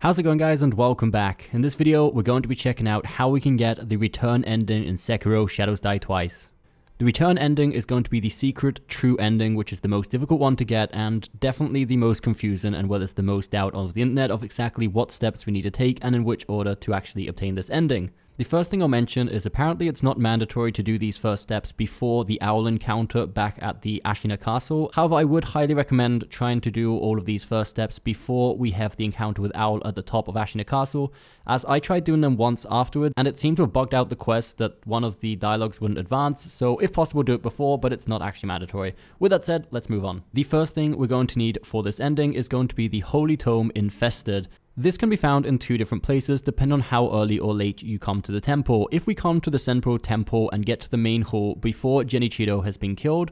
How's it going, guys, and welcome back. In this video we're going to be checking out how we can get the return ending in Sekiro Shadows Die Twice. The return ending is going to be the secret true ending, which is the most difficult one to get and definitely the most confusing and where there's the most doubt on the internet of exactly what steps we need to take and in which order to actually obtain this ending. The first thing I'll mention is apparently it's not mandatory to do these first steps before the owl encounter back at the Ashina Castle. However, I would highly recommend trying to do all of these first steps before we have the encounter with Owl at the top of Ashina Castle, as I tried doing them once afterward and it seemed to have bugged out the quest that one of the dialogues wouldn't advance, so if possible do it before, but it's not actually mandatory. With that said, let's move on. The first thing we're going to need for this ending is going to be the Holy Tome Infested. This can be found in two different places depending on how early or late you come to the temple. If we come to the Senpou Temple and get to the main hall before Genichiro has been killed,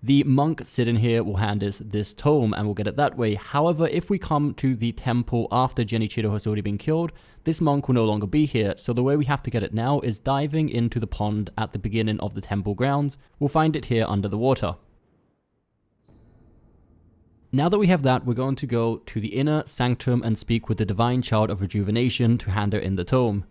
the monk sitting here will hand us this tome and we'll get it that way. However, if we come to the temple after Genichiro has already been killed, this monk will no longer be here. So the way we have to get it now is diving into the pond at the beginning of the temple grounds. We'll find it here under the water. Now that we have that, we're going to go to the Inner Sanctum and speak with the Divine Child of Rejuvenation to hand her in the tome.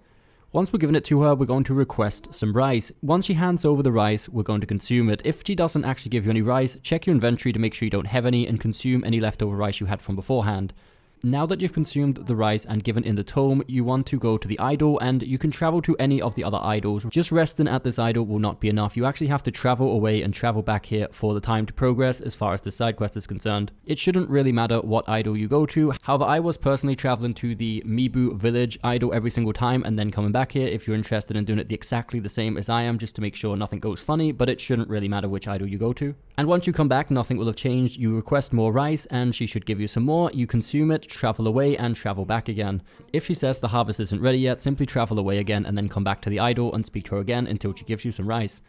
Once we're giving it to her, we're going to request some rice. Once she hands over the rice, we're going to consume it. If she doesn't actually give you any rice, check your inventory to make sure you don't have any and consume any leftover rice you had from beforehand. Now that you've consumed the rice and given in the tome, you want to go to the idol and you can travel to any of the other idols. Just resting at this idol will not be enough. You actually have to travel away and travel back here for the time to progress as far as the side quest is concerned. It shouldn't really matter what idol you go to. However, I was personally traveling to the Mibu village idol every single time and then coming back here if you're interested in doing it exactly the same as I am, just to make sure nothing goes funny, but it shouldn't really matter which idol you go to. And once you come back, nothing will have changed. You request more rice and she should give you some more. You consume it, travel away and travel back again. If she says the harvest isn't ready yet, simply travel away again and then come back to the idol and speak to her again until she gives you some rice.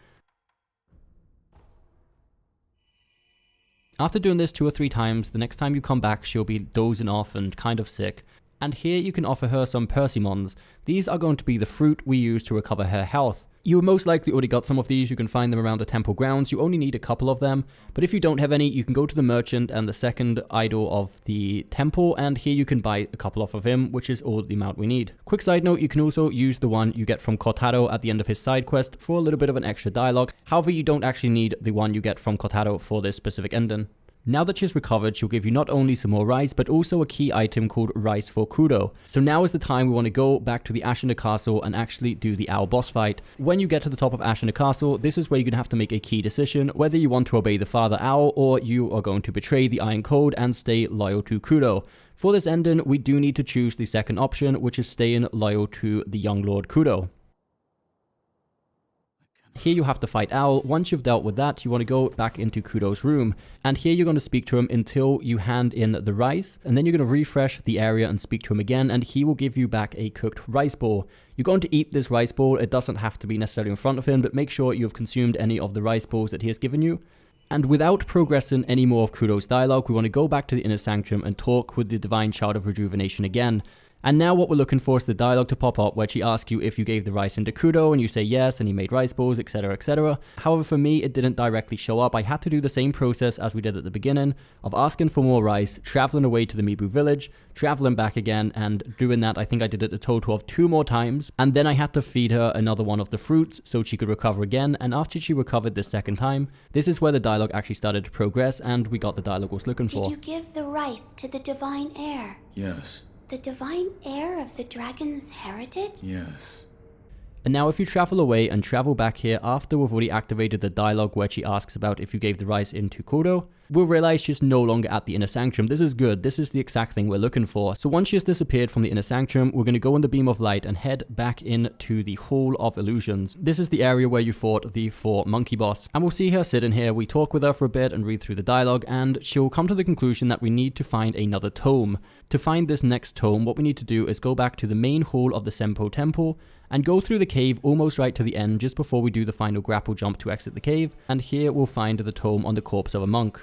After doing this 2 or 3 times, the next time you come back she'll be dozing off and kind of sick. And here you can offer her some persimmons. These are going to be the fruit we use to recover her health. You most likely already got some of these. You can find them around the temple grounds. You only need a couple of them, but if you don't have any, you can go to the merchant and the second idol of the temple, and here you can buy a couple off of him, which is all the amount we need. Quick side note, you can also use the one you get from Kotaro at the end of his side quest for a little bit of an extra dialogue. However, you don't actually need the one you get from Kotaro for this specific ending. Now that she's recovered, she'll give you not only some more rice, but also a key item called Rice for Kuro. So now is the time we want to go back to the Ashina Castle and actually do the owl boss fight. When you get to the top of Ashina Castle, this is where you're going to have to make a key decision, whether you want to obey the Father Owl or you are going to betray the Iron Code and stay loyal to Kuro. For this ending, we do need to choose the second option, which is staying loyal to the young Lord Kuro. Here you have to fight Owl. Once you've dealt with that, you want to go back into Kuro's room. And here you're going to speak to him until you hand in the rice. And then you're going to refresh the area and speak to him again. And he will give you back a cooked rice ball. You're going to eat this rice ball. It doesn't have to be necessarily in front of him, but make sure you've consumed any of the rice balls that he has given you. And without progressing any more of Kuro's dialogue, we want to go back to the Inner Sanctum and talk with the Divine Child of Rejuvenation again. And now what we're looking for is the dialogue to pop up where she asks you if you gave the rice into Kuro and you say yes and he made rice balls, etc, etc. However, for me it didn't directly show up. I had to do the same process as we did at the beginning of asking for more rice, traveling away to the Mibu village, traveling back again, and doing that I think I did it a total of 2 more times. And then I had to feed her another one of the fruits so she could recover again, and after she recovered this second time, this is where the dialogue actually started to progress and we got the dialogue I was looking for. Did you give the rice to the divine heir? Yes. The divine heir of the dragon's heritage? Yes. And now if you travel away and travel back here after we've already activated the dialogue where she asks about if you gave the rice into Kuro, we'll realize she's no longer at the Inner Sanctum. This is good. This is the exact thing we're looking for. So once she has disappeared from the Inner Sanctum, we're going to go in the beam of light and head back into the Hall of Illusions. This is the area where you fought the 4 monkey boss. And we'll see her sitting here. We talk with her for a bit and read through the dialogue, and she'll come to the conclusion that we need to find another tome. To find this next tome, what we need to do is go back to the main hall of the Senpou Temple and go through the cave almost right to the end just before we do the final grapple jump to exit the cave, and here we'll find the tome on the corpse of a monk.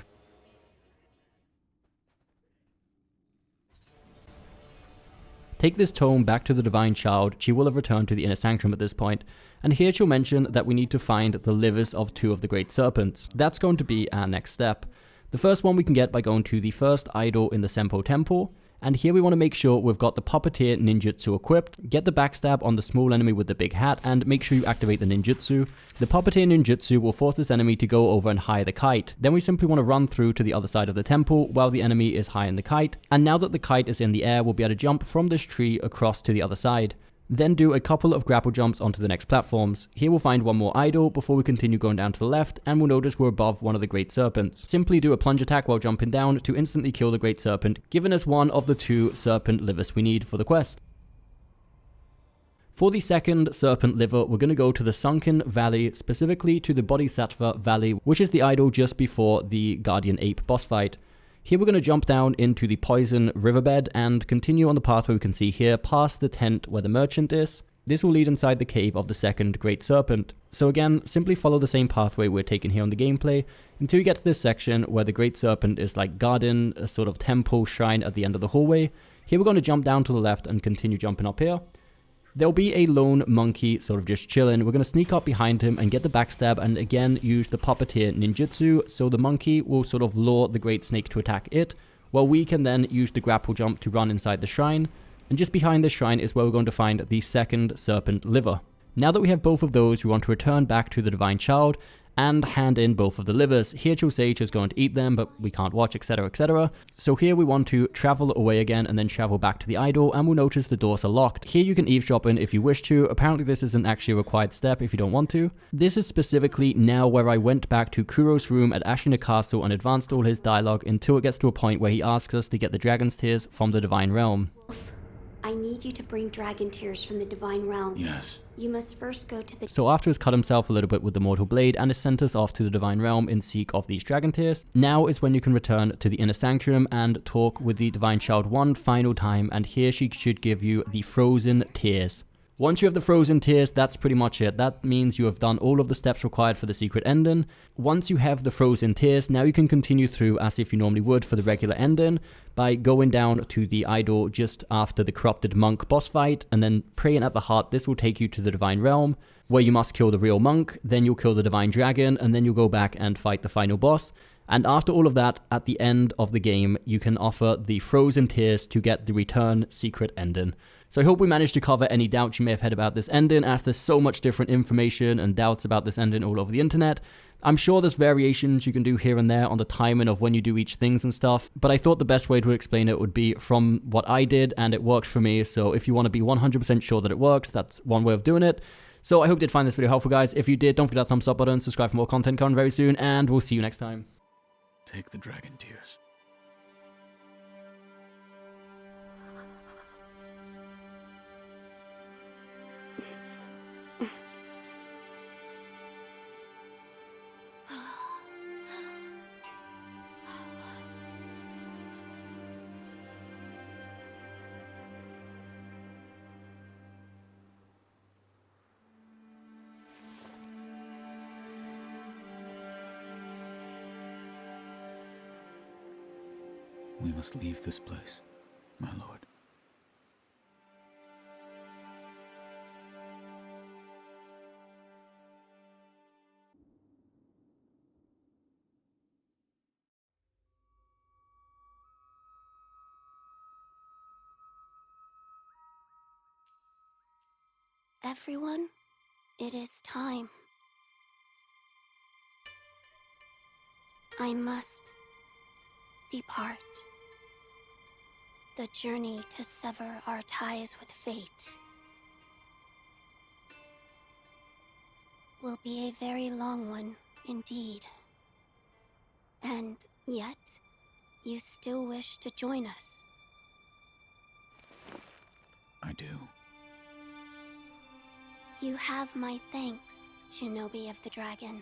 Take this tome back to the Divine Child. She will have returned to the Inner Sanctum at this point, and here she'll mention that we need to find the livers of 2 of the Great Serpents. That's going to be our next step. The first one we can get by going to the first idol in the Senpou Temple, And here we want to make sure we've got the Puppeteer ninjutsu equipped, get the backstab on the small enemy with the big hat, and make sure you activate the ninjutsu. The Puppeteer ninjutsu will force this enemy to go over and hire the kite. Then we simply want to run through to the other side of the temple while the enemy is hiring the kite. And now that the kite is in the air, we'll be able to jump from this tree across to the other side. Then do a couple of grapple jumps onto the next platforms. Here we'll find one more idol before we continue going down to the left, and we'll notice we're above one of the Great Serpents. Simply do a plunge attack while jumping down to instantly kill the Great Serpent, giving us one of the 2 Serpent Livers we need for the quest. For the second Serpent Liver, we're going to go to the Sunken Valley, specifically to the Bodhisattva Valley, which is the idol just before the Guardian Ape boss fight. Here we're going to jump down into the Poison Riverbed and continue on the pathway we can see here past the tent where the merchant is. This will lead inside the cave of the second Great Serpent. So again, simply follow the same pathway we're taking here on the gameplay until you get to this section where the Great Serpent is like guarding a sort of temple shrine at the end of the hallway. Here we're going to jump down to the left and continue jumping up here. There'll be a lone monkey sort of just chilling. We're going to sneak up behind him and get the backstab and again use the Puppeteer ninjutsu, so the monkey will sort of lure the great snake to attack it, while we can then use the grapple jump to run inside the shrine. And just behind the shrine is where we're going to find the second Serpent Liver. Now that we have both of those, we want to return back to the Divine Child and hand in both of the livers. Here Chosage is going to eat them, but we can't watch, etc, etc. So here we want to travel away again and then travel back to the idol, and we'll notice the doors are locked. Here you can eavesdrop in if you wish to. Apparently this isn't actually a required step if you don't want to. This is specifically now where I went back to Kuro's room at Ashina Castle and advanced all his dialogue until it gets to a point where he asks us to get the Dragon's Tears from the Divine Realm. I need you to bring dragon tears from the Divine Realm. Yes. You must first go to the... So after he's cut himself a little bit with the Mortal Blade and has sent us off to the Divine Realm in seek of these Dragon Tears, now is when you can return to the Inner Sanctum and talk with the Divine Child one final time, and here she should give you the Frozen Tears. Once you have the Frozen Tears, that's pretty much it. That means you have done all of the steps required for the secret ending. Once you have the Frozen Tears, now you can continue through as if you normally would for the regular ending by going down to the idol just after the Corrupted Monk boss fight and then praying at the heart. This will take you to the Divine Realm where you must kill the real monk, then you'll kill the Divine Dragon, and then you'll go back and fight the final boss. And after all of that, at the end of the game, you can offer the Frozen Tears to get the Return secret ending. So I hope we managed to cover any doubts you may have had about this ending, as there's so much different information and doubts about this ending all over the internet. I'm sure there's variations you can do here and there on the timing of when you do each things and stuff, but I thought the best way to explain it would be from what I did, and it worked for me. So if you want to be 100% sure that it works, that's one way of doing it. So I hope you did find this video helpful, guys. If you did, don't forget that thumbs up button, subscribe for more content coming very soon, and we'll see you next time. Take the dragon tears. We must leave this place, my lord. Everyone, it is time. I must depart. The journey to sever our ties with fate will be a very long one indeed. And yet, you still wish to join us. I do. You have my thanks, Shinobi of the Dragon.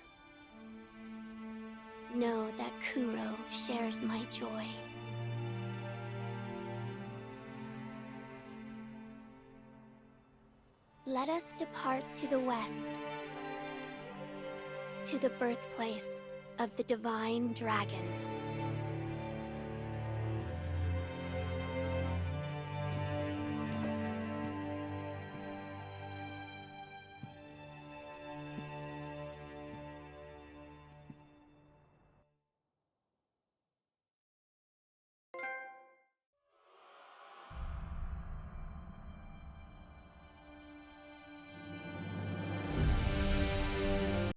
Know that Kuro shares my joy. Let us depart to the west, to the birthplace of the Divine Dragon.